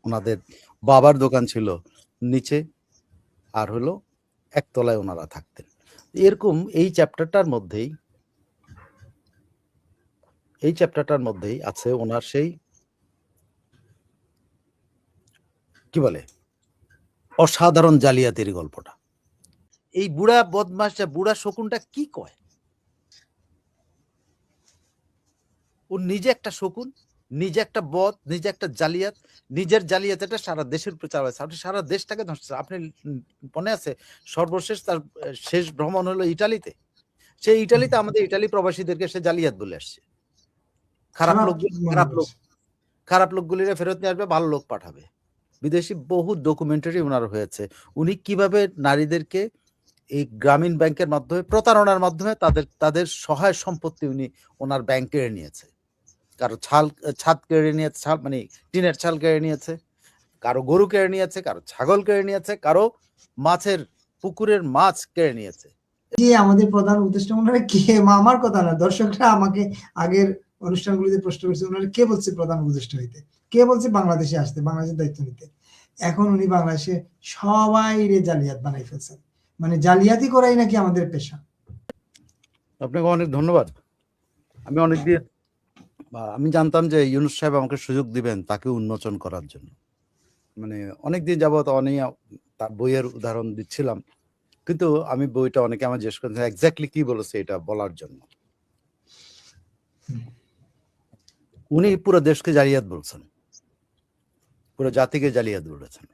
ওনাদের বাবার দোকান ছিল নিচে, আর হলো একতলায় ওনারা থাকতেন। এরকম এই চ্যাপ্টারটার মধ্যেই আছে ওনার সেই কি বলে অসাধারণ জালিয়াতির গল্পটা। এই বুড়া বদমাসটা, বুড়া শকুনটা কি কয়? ও নিজে একটা শকুন, নিজে একটা বদ, নিজে একটা জালিয়াত, নিজের জালিয়াতিটা সারা দেশের উপর চালাচ্ছে। আপনি সারা দেশটাকে ধ্বংস। আপনি মনে আছে সর্বশেষ তার শেষ ভ্রমণ হলো ইটালিতে। সেই ইটালিতে আমাদের ইটালি প্রবাসীদেরকে সে জালিয়াত বলে আসছে। খারাপ লোকগুলিরে ফেরত নিয়ে আসবে, ভালো লোক পাঠাবে। বিদেশি বহু ডকুমেন্টারি ওনার হয়েছে। উনি কিভাবে নারীদেরকে এই গ্রামীণ ব্যাংকের মাধ্যমে প্রতারণার মাধ্যমে তাদের সহায় সম্পত্তি উনি ওনার ব্যাংক কেড়ে নিয়েছে। কারো ছাদ কেড়ে নিয়েছে, মানে টিনের ছাল কেড়ে নিয়েছে, কারো গরু কেড়ে নিয়েছে, কারো ছাগল কেড়ে নিয়েছে, কারো পুকুরের মাছ কেড়ে নিয়েছে। আমাদের প্রধান উপদেষ্টা ওনারা কে? আমার কথা না, দর্শকরা আমাকে আগের অনুষ্ঠানগুলিতে প্রশ্ন করছে ওনারা কে বলছে প্রধান উপদেষ্টা হইতে, কে বলছে বাংলাদেশে আসতে, বাংলাদেশের দায়িত্ব নিতে। এখন উনি বাংলাদেশে সবাই জালিয়াত বানাই ফেলছেন, মানে জালিয়াতি করাই নাকি আমাদের পেশা। আপনাকে অনেক ধন্যবাদ। আমি জানতাম যে ইউনূস সাহেব আমাকে সুযোগ দিবেন তাকে উন্মোচন করার জন্য। মানে অনেকদিন যাবত তার বইয়ের উদাহরণ দিচ্ছিলাম, কিন্তু আমি বইটা অনেকে আমার জিজ্ঞেস করছেন এক্স্যাক্টলি কি বলেছে এটা বলার জন্য। উনি পুরো দেশকে জালিয়াত বলছেন, পুরো জাতিকে জালিয়াত বলেছেন,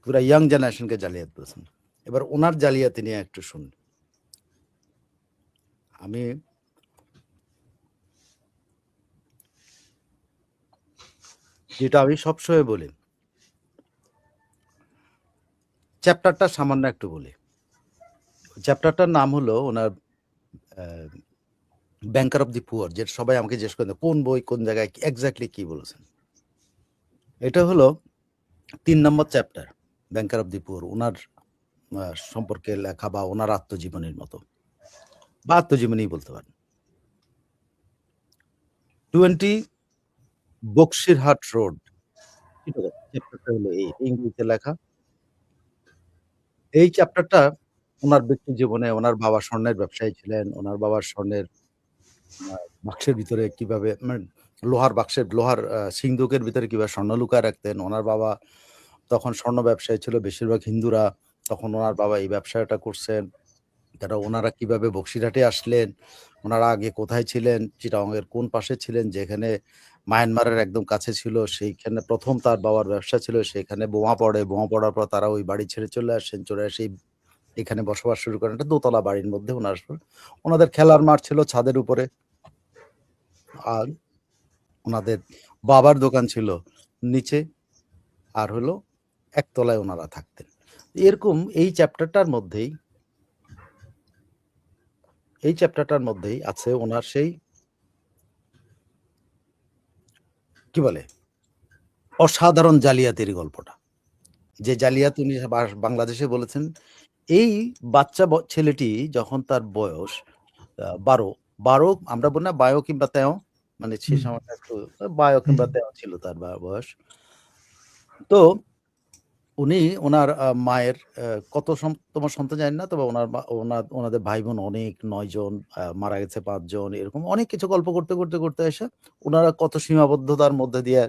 পুরো ইয়াং জেনারেশনকে জালিয়াত বলেছেন। এবার ওনার জালিয়াতি নিয়ে একটু শুন। যেটা আমি সবসময় বলি, চ্যাপ্টারটা সামান্য একটু বলি। চ্যাপ্টারটার নাম হলো ওনার ব্যাংকার অফ দি পুয়ার, যেটা সবাই আমাকে জিজ্ঞেস করেন কোন বই কোন জায়গায় এক্স্যাক্টলি কি বলেছেন। এটা হলো 3 নম্বর chapter, banker of the poor, ওনার সম্পর্কে লেখা বা ওনার আত্মজীবনীর মতো, বা আত্মজীবনী বলতে পারেন। 20 বক্সিরহাট রোড, চ্যাপ্টারটা হলো এই ইংরেজিতে লেখা। এই চ্যাপ্টারটা ওনার ব্যক্তি জীবনে, ওনার বাবা স্বর্ণের ব্যবসায়ী ছিলেন, ওনার বাবার স্বর্ণের বাক্সের ভিতরে কিভাবে, মানে লোহার সিন্দুকের ভিতরে কিভাবে স্বর্ণ লুকায় রাখতেন। ওনার বাবা তখন স্বর্ণ ব্যবসায়ী ছিল, বেশিরভাগ হিন্দুরা। তখন ওনার বাবা এই ব্যবসাটা করছেন। ওনারা কিভাবে বক্সিরহাটে আসলেন, ওনারা আগে কোথায় ছিলেন, চিটাগংয়ের কোন পাশে ছিলেন, যেখানে মায়ানমারের একদম কাছে ছিল, সেইখানে প্রথম তার বাবার ব্যবসা ছিল, সেখানে বোমা পড়ার পর তারা ওই বাড়ি ছেড়ে চলে আসেন, চলে আসে এখানে বসবাস শুরু করেন। একটা দোতলা বাড়ির মধ্যে ওনাদের খেলার মাঠ ছিল ছাদের উপরে, আর ওনাদের বাবার দোকান ছিল নিচে, আর হলো একতলায় ওনারা থাকতেন। এরকম এই চ্যাপ্টারটার মধ্যেই আছে ওনার সেই কি বলে অসাধারণ জালিয়াতির গল্পটা। যে জালিয়াত উনি বাংলাদেশে বলেছেন। এই বাচ্চা ছেলেটি যখন তার বয়স 12, আমরা বলি না বায়ো কিংবা তেও, মানে সে সময়টা একটু বায়ো কিংবা তেও ছিল তার বয়স। তো উনি ওনার মায়ের কততম সন্তান জানেন না, তবে ওনাদের ভাই বোন অনেক 9 জন, মারা গেছে 5 জন, এরকম অনেক কিছু গল্প করতে এসে ওনারা কত সীমাবদ্ধতার মধ্যে দিয়ে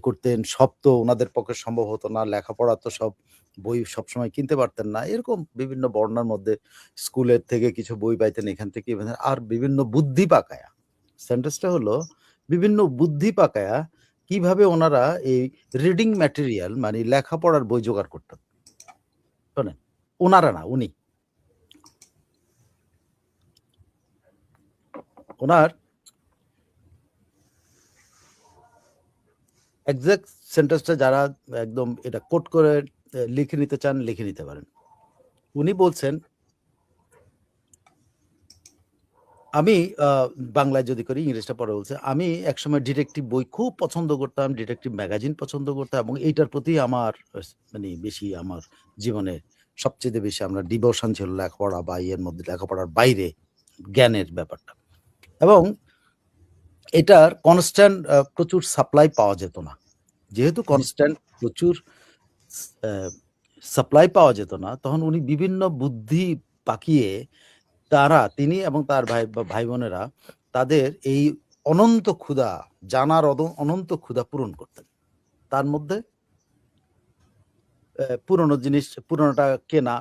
করতেন। সব তো ওনাদের পক্ষে সম্ভব হতো না, লেখাপড়া তো সব বই সবসময় কিনতে পারতেন না, এরকম বিভিন্ন বর্ণার মধ্যে স্কুলের থেকে কিছু বই পাইতেন, এখান থেকে আর বিভিন্ন বুদ্ধি পাকায়া, সেন্টেন্সটা হলো বিভিন্ন বুদ্ধি পাকায়া কিভাবে ওনারা এই রিডিং ম্যাটেরিয়াল, মানে লেখাপড়ার বই জোগাড় করতেন। শোনেন, ওনারা না, ওনার এক্সাক্ট সেন্টেন্সটা যারা একদম এটা কোট করে লিখে নিতে চান, লিখে নিতে পারেন। উনি বলছেন, আমি বাংলায় যদি করি, ইংরেজিটা পরে বলছে, আমি একসময় ডিটেকটিভ বই খুব পছন্দ করতাম, ডিটেকটিভ ম্যাগাজিন পছন্দ করতাম, এবং এইটার প্রতি আমার মানে বেশি, আমার জীবনে সবচেয়ে বেশি আমরা ডিভোশন ছিল লেখাপড়া বা এর মধ্যে লেখাপড়ার বাইরে জ্ঞানের ব্যাপারটা। এবং এটার কনস্ট্যান্ট প্রচুর সাপ্লাই পাওয়া যেত না, যেহেতু কনস্ট্যান্ট প্রচুর সাপ্লাই পাওয়া যেত না, তখন উনি বিভিন্ন বুদ্ধি পাকিয়ে তিনি এবং তার ভাই বোনেরা তাদের এই অনন্ত ক্ষুধা, জানার অনন্ত ক্ষুধা পূরণ করতেন। তার মধ্যে পুরনোটা কেনা,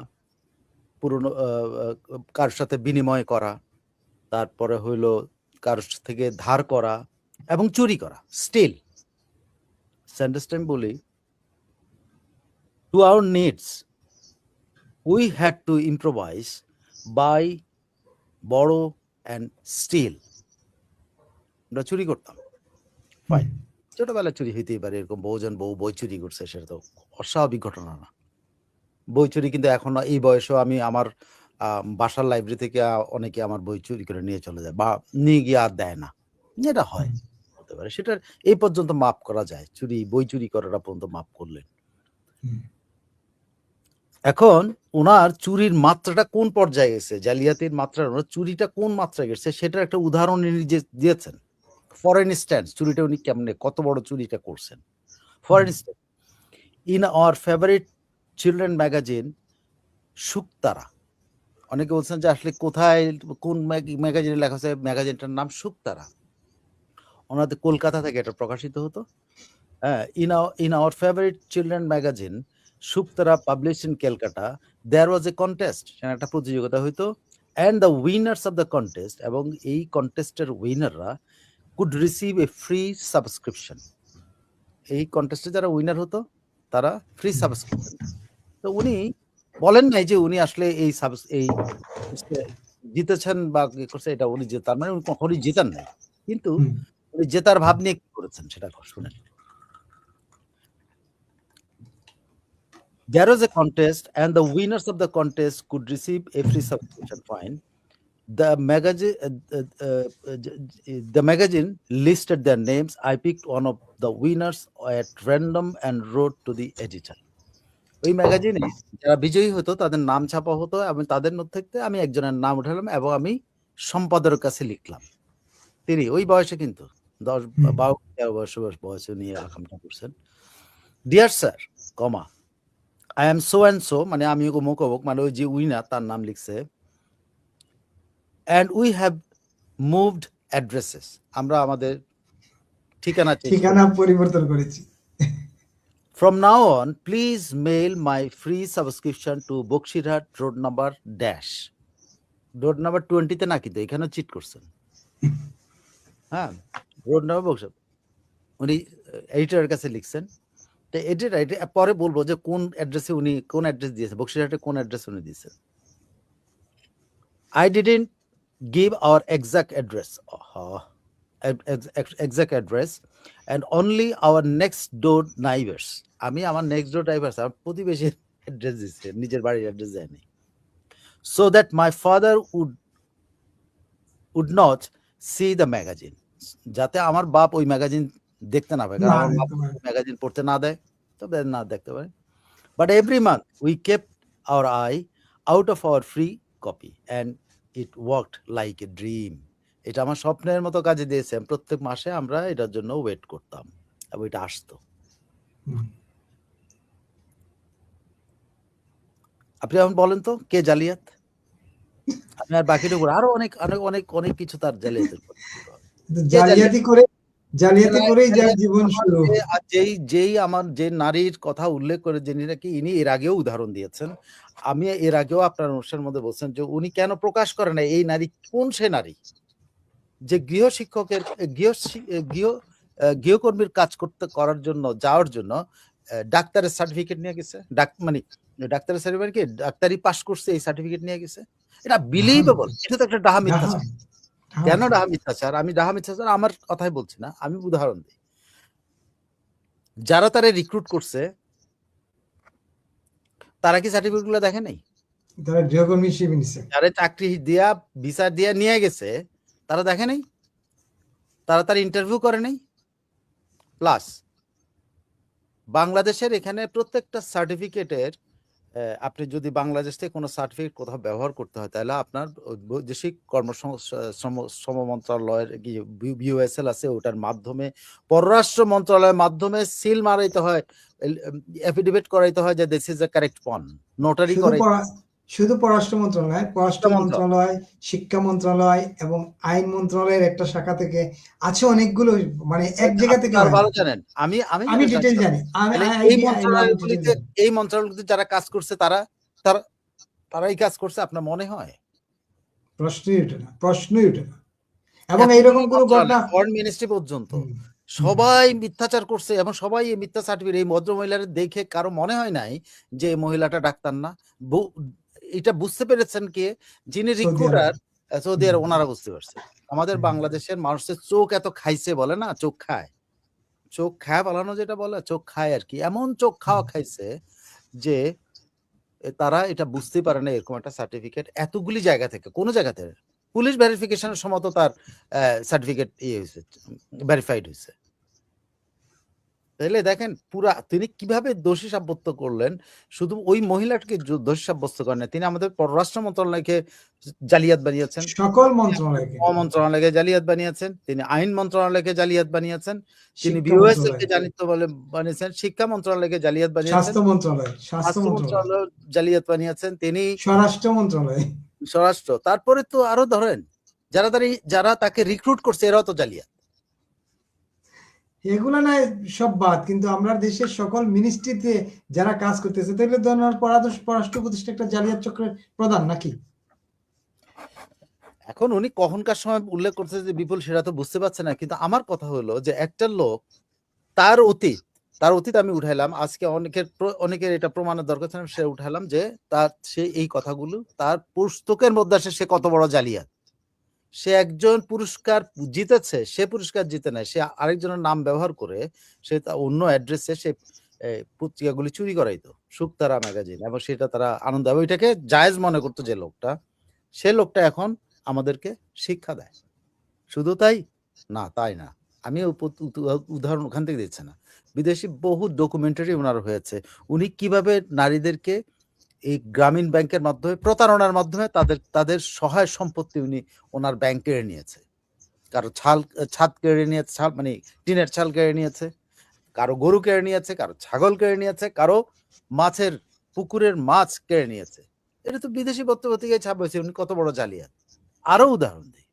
পুরনো কারোর সাথে বিনিময় করা, তারপরে হইল কারোর থেকে ধার করা এবং চুরি করা। স্টিল সেন্টারস্টাইম বলি, to our needs we had to improvise, buy, borrow and steal. আমরা চুরি করতাম। ফাইন, ছোটবেলায় চুরি হইতেই পারে, এরকম বউ বই চুরি করছে, সেটা তো অস্বাভাবিক ঘটনা না। বই চুরি কিন্তু এখন এই বয়সেও আমি আমার বাসার লাইব্রেরি থেকে অনেকে আমার বই চুরি করে নিয়ে চলে যায় বা নিয়ে গিয়ে আর দেয় না, এটা হয়, হতে পারে। সেটার এই পর্যন্ত মাপ করা যায়, বই চুরি করাটা পর্যন্ত মাপ করলেন। এখন ওনার চুরির মাত্রাটা কোন পর্যায়ে গেছে, জালিয়াতির মাত্রা, ওনার চুরিটা কোন মাত্রায় গেছে, সেটার একটা উদাহরণ নিজে দিয়েছেন। ফর ইনস্ট্যান্স, চুরিটা উনি কেমনে, কত বড় চুরিটা করছেন। For instance, in our favourite children magazine Shuktara, অনেকে বলছেন যে আসলে কোথায়, কোন ম্যাগাজিনে লেখা আছে, ম্যাগাজিনটার নাম শুকতারা, ওনাদের কলকাতা থেকে এটা প্রকাশিত হতো। হ্যাঁ, in our favourite children magazine Shuktara published in Calcutta, there was a contest, সেখানে একটা প্রতিযোগিতা হইতো, and the winners of the contest, এবং এই কন্টেস্টের উইনাররা could receive a free subscription. এই কন্টেস্টে যারা উইনার হতো তারা ফ্রি সাবস্ক্রিপশন। তো উনি বলেন নাই যে উনি আসলে এই জিতেছেন বা করছে, এটা উনি তার মানে উনি কখনই জেতান নাই, কিন্তু উনি জেতার ভাব নিয়ে কি করেছেন সেটা শুনেন। There was a contest and the winners of the contest could receive a free subscription. Fine. The magazine listed their names. I picked one of the winners at random and wrote to the editor. ওই ম্যাগাজিনে যারা বিজয়ী হতো তাদের নাম ছাপা হতো, এবং তাদের মধ্যে থেকে আমি একজনের নাম উঠালাম এবং আমি সম্পাদকের কাছে লিখলাম। তিনি ওই বয়সে কিন্তু 10-12 বয়সে নিয়ে আকামটা করছেন। Dear sir, comma, I am so and so, মানে আমি অমুক অমুক, মানে ওই যে উইনার তার নাম লিখছে, and we have moved addresses, আমরা আমাদের ঠিকানা পরিবর্তন করেছি। From now on, please mail my free subscription to Baxirhat road number dash, road number 20-তে না, কিন্তু এখানে চিট করছেন। হ্যাঁ, রোড নাম্বার বক্সিরহাট, উনি এডিটরের কাছে লিখছেন। তো এডিটর পরে বলবো যে কোন অ্যাড্রেসে উনি কোন অ্যাড্রেস দিয়েছে, বক্সিরহাটে কোন অ্যাড্রেস উনি দিয়েছেন। I didn't give our exact address, and only our next door neighbors, আমি আমার নেক্সট ডোর নাইবার্স, আমার প্রতিবেশীর অ্যাড্রেস দিচ্ছে, নিজের বাড়ির অ্যাড্রেস দেয়নি, so that my father would not see the magazine, যাতে আমার বাপ ওই ম্যাগাজিন দেখতে না পায়, কারণ আমার বাপ ম্যাগাজিন পড়তে না দেয়, তবে না দেখতে পারে। But every month we kept our eye out of our free copy and it worked like a dream. এটা আমার স্বপ্নের মতো কাজে দিয়েছে। প্রত্যেক মাসে আমরা এটার জন্য ওয়েট করতাম এবং এটা আসতো। আপনি এখন বলেন তো কে জালিয়াত? আমি আর বাকিটুকু আরো অনেক অনেক অনেক অনেক কিছু তার জালিয়াতি করেই যার জীবন শুরু। যেই আমার যে নারীর কথা উল্লেখ করে, যিনি নাকি ইনি এর আগেও উদাহরণ দিয়েছেন, আমি এর আগেও আপনার অনুষ্ঠানের মধ্যে বলছেন যে উনি কেন প্রকাশ করে না এই নারী কোন সে নারী যে গৃহশিক্ষকের গৃহকর্মীর কাজ করার জন্য যাওয়ার জন্য ডাক্তারের সার্টিফিকেট নিয়ে গেছে, মানে ডাক্তারের সার্টিফিকেট কি ডাক্তারি পাস করছে, এই সার্টিফিকেট নিয়ে গেছে। এটা বিলিভেবল, এটা তো একটা ডাহা মিথ্যাচার। কেন ডাহা মিথ্যাচার? আমি ডাহা মিথ্যাচার আমার কথাই বলছি না, আমি উদাহরণ দিই। যারা তারা রিক্রুট করছে তারা কি সার্টিফিকেট গুলো দেখে নাই? যারা চাকরি দিয়া ভিসা দিয়া নিয়ে গেছে তারা দেখে নাই, তারা ইন্টারভিউ করে নাই। প্লাস বাংলাদেশের এখানে প্রত্যেকটা সার্টিফিকেটের আপনি যদি বাংলাদেশ থেকে কোনো সার্টিফিকেট কোথাও ব্যবহার করতে হয় তাহলে আপনার বৈদেশিক শ্রম মন্ত্রণালয়ের বিওএসএল আছে, ওটার মাধ্যমে পররাষ্ট্র মন্ত্রণালয়ের মাধ্যমে সিল মারাইতে হয়, এফিডেভিট করাইতে হয় যে this is a correct one, notary শুধু পররাষ্ট্র মন্ত্রণালয়, শিক্ষা মন্ত্রণালয় এবং আইন মন্ত্রণালয়ের একটা শাখা থেকে আছে অনেকগুলো, মানে এক জায়গা থেকে ভালো জানেন। আমি ডিটেইল জানি। এই মন্ত্রণালয়গুলোতে যারা কাজ করছে তারাই কাজ করছে, আপনার মনে হয়? প্রশ্নই ওঠে না। এবং এইরকম কোনো ঘটনা ফরেন মিনিস্ট্রি পর্যন্ত সবাই মিথ্যাচার করছে এবং সবাই এই মিথ্যা সার্টিফিকেট, এই ভদ্র মহিলার দেখে কারো মনে হয় নাই যে এই মহিলাটা ডাক্তার না। এটা বুঝতে পেরেছেন কে? যিনি রিক্রুটার, সৌদি আরব, ওনারা বুঝতে পারছে। আমাদের বাংলাদেশের মানুষের চোখ এত খাইছে, বলে না চোখ খায়, চোখ খায় পালানো যেটা বলে, চোখ খায় আর কি, এমন চোখ খাওয়া খাইছে যে তারা এটা বুঝতে পারে না এরকম একটা সার্টিফিকেট এতগুলি জায়গা থেকে, কোনো জায়গাতে পুলিশ ভেরিফিকেশনের সময় তো তার সার্টিফিকেট ভেরিফাইড হয়েছে। তাহলে দেখেন পুরা তিনি কিভাবে দোষী সাব্যস্ত করলেন। শুধু ওই মহিলাটাকে দোষী সাব্যস্ত করেন না, তিনি আমাদের পররাষ্ট্র মন্ত্রণালয়কে জালিয়াত বানিয়েছেন, সকল মন্ত্রণালয়কে জালিয়াত বানিয়েছেন, তিনি আইন মন্ত্রণালয়কে জালিয়াত বানিয়েছেন, তিনি বিওএসএলকে জালিয়াত বানিয়েছেন, শিক্ষা মন্ত্রণালয়কে জালিয়াত বানিয়েছেন, স্বাস্থ্য মন্ত্রণালয় জালিয়াত বানিয়েছেন, তিনি স্বরাষ্ট্র। তারপরে তো আরো ধরেন যারা তাকে রিক্রুট করছে এরাও তো জালিয়াত। এগুলো না সব বাদ, কিন্তু আমরা দেশের সকল মিনিস্ট্রিতে যারা কাজ করতেছে তাহলে ধরুন পররাষ্ট্র প্রতিষ্ঠান একটা জালিয়াত চক্রের প্রধান নাকি? এখন উনি কখনকার সময় উল্লেখ করছে যে বিপুল, সেটা তো বুঝতে পারছে না, কিন্তু আমার কথা হলো যে একটা লোক তার অতীত আমি উঠাইলাম, আজকে অনেকের এটা প্রমাণের দরকার ছিল, সে উঠাইলাম যে সে এই কথাগুলো তার পুস্তকের মধ্যে আসে, সে কত বড় জালিয়াত। সে একজন পুরস্কার জিতেছে, সে পুরস্কার জিতে নাই, সে আরেকজনের নাম ব্যবহার করে সে অন্য অ্যাড্রেসে সে পত্রিকাগুলি চুরি করাইতো, শুকতারা ম্যাগাজিন, এবং সেটা তারা আনন্দ, ওইটাকে জায়েজ মনে করতো যে লোকটা, সে লোকটা এখন আমাদেরকে শিক্ষা দেয়। শুধু তাই না, তাই না, আমি উদাহরণ ওখান থেকে দিচ্ছি না, বিদেশি বহু ডকুমেন্টারি ওনার হয়েছে, উনি কিভাবে নারীদেরকে এই গ্রামীণ ব্যাংকের মাধ্যমে প্রতারণার মাধ্যমে তাদের সহায় সম্পত্তি উনি ওনার ব্যাংক কেড়ে নিয়েছে, কারো ছাদ কেড়ে নিয়েছে, মানে টিনের ছাল কেড়ে নিয়েছে, কারো গরু কেড়ে নিয়েছে, কারো ছাগল কেড়ে নিয়েছে, কারো পুকুরের মাছ কেড়ে নিয়েছে। এটা তো বিদেশি পত্রিকায় ছাপ হয়েছে, উনি কত বড় জালিয়াত। আরো উদাহরণ দিই,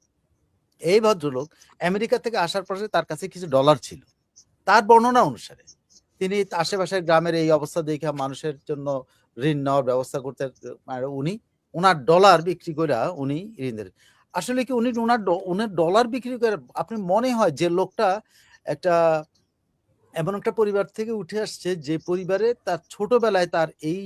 এই ভদ্রলোক আমেরিকা থেকে আসার পরে তার কাছে কিছু ডলার ছিল, তার বর্ণনা অনুসারে তিনি আশেপাশের গ্রামের এই অবস্থা দেখে মানুষের জন্য ঋণ নেওয়ার ব্যবস্থা করতে, উনি ওনার ডলার বিক্রি করে উনি ঋণ দেন। আসলে কি উনি ওনার ডলার বিক্রি করে, আপনি মনে হয় যে লোকটা এমন একটা পরিবার থেকে উঠে আসছে যে পরিবারে তার ছোটবেলায় তার এই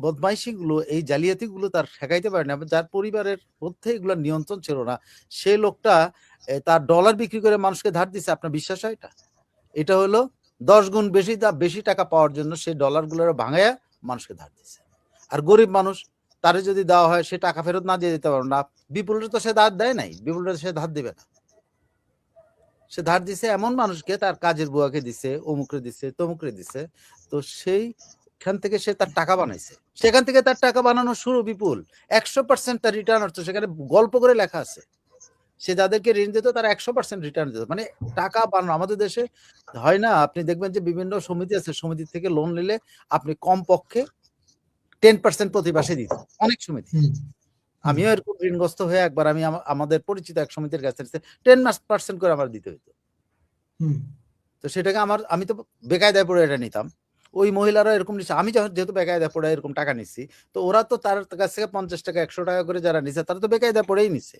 বদমাইশিগুলো, এই জালিয়াতিগুলো তার ঠেকাইতে পারে না, যার পরিবারের মধ্যে এগুলো নিয়ন্ত্রণ ছিল না, সে লোকটা তার ডলার বিক্রি করে মানুষকে ধার দিচ্ছে। আপনার বিশ্বাস হয় এটা হলো 10 গুণ বেশি টাকা পাওয়ার জন্য সে ডলারগুলো ভাঙায়া মানুষকে ধার দিচ্ছে। আর গরিব মানুষ, তারে যদি দেওয়া হয় সে টাকা ফেরত না দিয়ে দিতে পারবে না। বিপুলের তো সে ধার দেয় নাই, বিপুলের সে ধার দিবে না, সে ধার দিছে এমন মানুষকে, তার কাজের বুয়াকে দিছে, অমুকরে দিছে, তমুকরে দিছে, তো সেইখান থেকে সে তার টাকা বানাইছে, সেখান থেকে তার টাকা বানানো শুরু। বিপুল 100% তার রিটার্ন আসতো, সেখানে গল্প করে লেখা আছে, সে যাদেরকে ঋণ দিত তারা 100% রিটার্ন দিত, মানে টাকা বানানো। আমাদের দেশে হয় না, আপনি দেখবেন যে বিভিন্ন সমিতি আছে, সমিতি থেকে লোন নিলে আপনি কমপক্ষে 10% প্রতি মাসে দিত, অনেক সমিতি। আমিও এরকম ঋণগ্রস্ত হয়ে একবার আমি আমাদের পরিচিত এক সমিতির কাছে 10% করে আমার দিতে হইতো। তো সেটাকে আমি তো বেকায়দায় পড়ে এটা নিতাম, ওই মহিলারা এরকম নিচ্ছে, আমি যেহেতু বেকায়দায় পড়ে এরকম টাকা নিচ্ছি, তো ওরা তো তার কাছ থেকে 50 টাকা 100 টাকা করে যারা নিচ্ছে তারা তো বেকায়দায় পড়েই নিচ্ছে,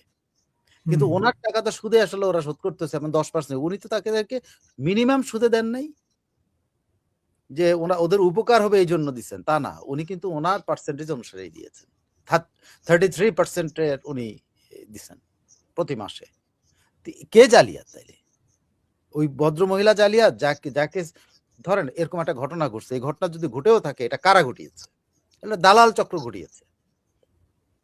কিন্তু ওনার টাকা তো সুদে আসলে ওরা শোধ করতেছে, এবং 10%। উনি তো তাদেরকে মিনিমাম সুদে দেন নাই যে ওদের উপকার হবে এই জন্য দিচ্ছেন, তা না, উনি কিন্তু ওনার পার্সেন্টেজ অনুসারেই দিয়েছেন, 33% উনি দিচ্ছেন প্রতি মাসে। কে জালিয়াত তাইলে? ওই ভদ্র মহিলা জালিয়াত, যাকে ধরেন এরকম একটা ঘটনা ঘটছে, এই ঘটনা যদি ঘটেও থাকে, এটা কারা ঘটিয়েছে? এটা দালাল চক্র ঘটিয়েছে।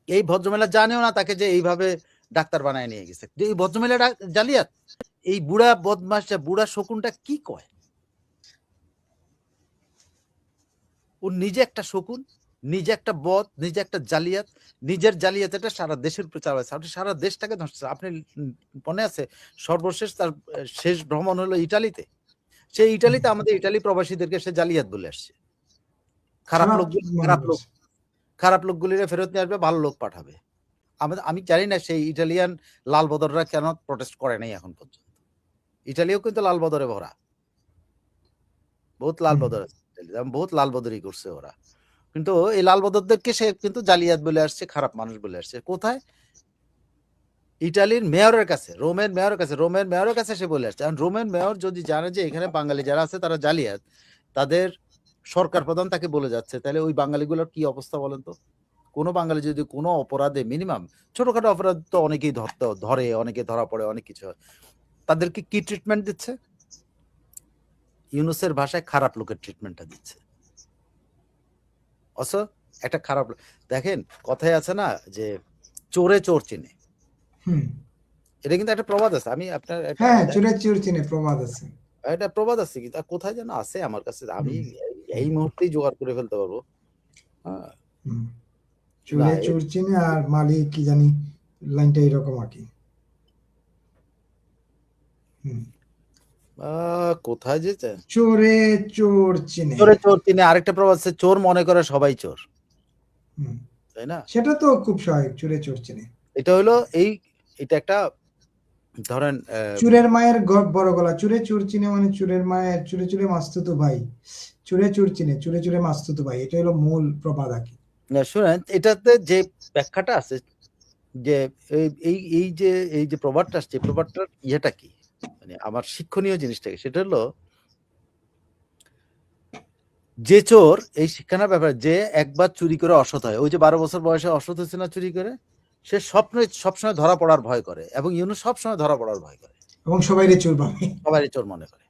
এই ভদ্রমহিলা জানেও না তাকে যে এইভাবে ডাক্তার বানায় নিয়ে গেছে, যে এই ভদ্রমহিলা জালিয়াত। এই বুড়া বদমাশটা, বুড়া শকুনটা কি কয়, ও নিজে একটা শকুন, নিজে একটা বদ, নিজে একটা জালিয়াত, নিজের জালিয়াতিটা সারা দেশের উপর চালাচ্ছে। আপনি সারা দেশটাকে ধ্বংস। আপনি মনে আছে সর্বশেষ তার শেষ ভ্রমণ হলো ইটালিতে। সেই ইটালিতে আমাদের ইটালি প্রবাসীদেরকে সে জালিয়াত বলে আসছে। খারাপ লোকগুলিরে ফেরত নিয়ে আসবে, ভালো লোক পাঠাবে। আমি জানি না সেই ইটালিয়ান লাল বদররা কেন প্রটেস্ট করে নাই এখন পর্যন্ত। ইটালিও কিন্তু লাল বদরে ভরা, বহুত লাল বদর আছে, বহুত লাল বদরই করছে ওরা। কিন্তু এই লাল বদরদেরকে সে কিন্তু জালিয়াত বলে আসছে, খারাপ মানুষ বলে আসছে। কোথায়? ইটালির মেয়রের কাছে, রোমের মেয়রের কাছে সে বলে আসছে। রোমের মেয়র যদি জানে যে এখানে বাঙালি যারা আছে তারা জালিয়াত, তাদের সরকার প্রধান তাকে বলে যাচ্ছে, তাহলে ওই বাঙালিগুলোর কি অবস্থা বলেন তো? কোনো বাঙালি যদি কোনো অপরাধে, মিনিমাম ছোটখাটো অপরাধ তো অনেকেই ধরে, অনেকে ধরা পড়ে, অনেক কিছু হয়, তাদেরকে কি ট্রিটমেন্ট দিচ্ছে? ইউনূসের ভাষায় খারাপ লোকের ট্রিটমেন্টটা দিচ্ছে। একটা খারাপ, দেখেন কথায় আছে না যে চোরে চোর চিনে, এটা কিন্তু একটা প্রবাদ আছে। আমি আপনার চোরে চোর চিনে প্রবাদ আছে, এটা প্রবাদ আছে, কিন্তু কোথায় যেন আছে আমার কাছে, আমি এই মুহূর্তেই জোগাড় করে ফেলতে পারবো। চোরে চোর চিনে আর মালিক কি জানি, লাইনটা এরকম আর কি। কোথায় যেতে, চোরে চোর চিনে, আরেকটা প্রবাদ আছে, চোর মনে করে সবাই চোর, তাই না? সেটা তো খুব সহায়ক, চোরে চোর চিনে। এটা হলো এটা একটা, ধরেন চোরের মায়ের বড় গলা, চোরে চোর চিনে মানে চোরের মায়ের চোরে চোরে মাস্তুতো ভাই, চোরে চোর চিনে চোরে চোরে মাস্তুতো ভাই, এটা হলো মূল প্রবাদ আর কি। শুনেন, এটাতে যে ব্যাখ্যাটা আছে যে এই যে প্রবাদটা আসছে, প্রবাদটার ইয়েটা কি, মানে আমার শিক্ষণীয় জিনিসটা কি, সেটা হলো যে চোর, এই শিক্ষার ব্যাপারে, যে একবার চুরি করে অসৎ হয়, ওই যে 12 বছর বয়সে অসৎ হয়েছে না চুরি করে, সে সবসময় ধরা পড়ার ভয় করে, এবং ইউনূস সবসময় ধরা পড়ার ভয় করে, এবং সবাই চোর ভাবে, সবাই চোর মনে করে।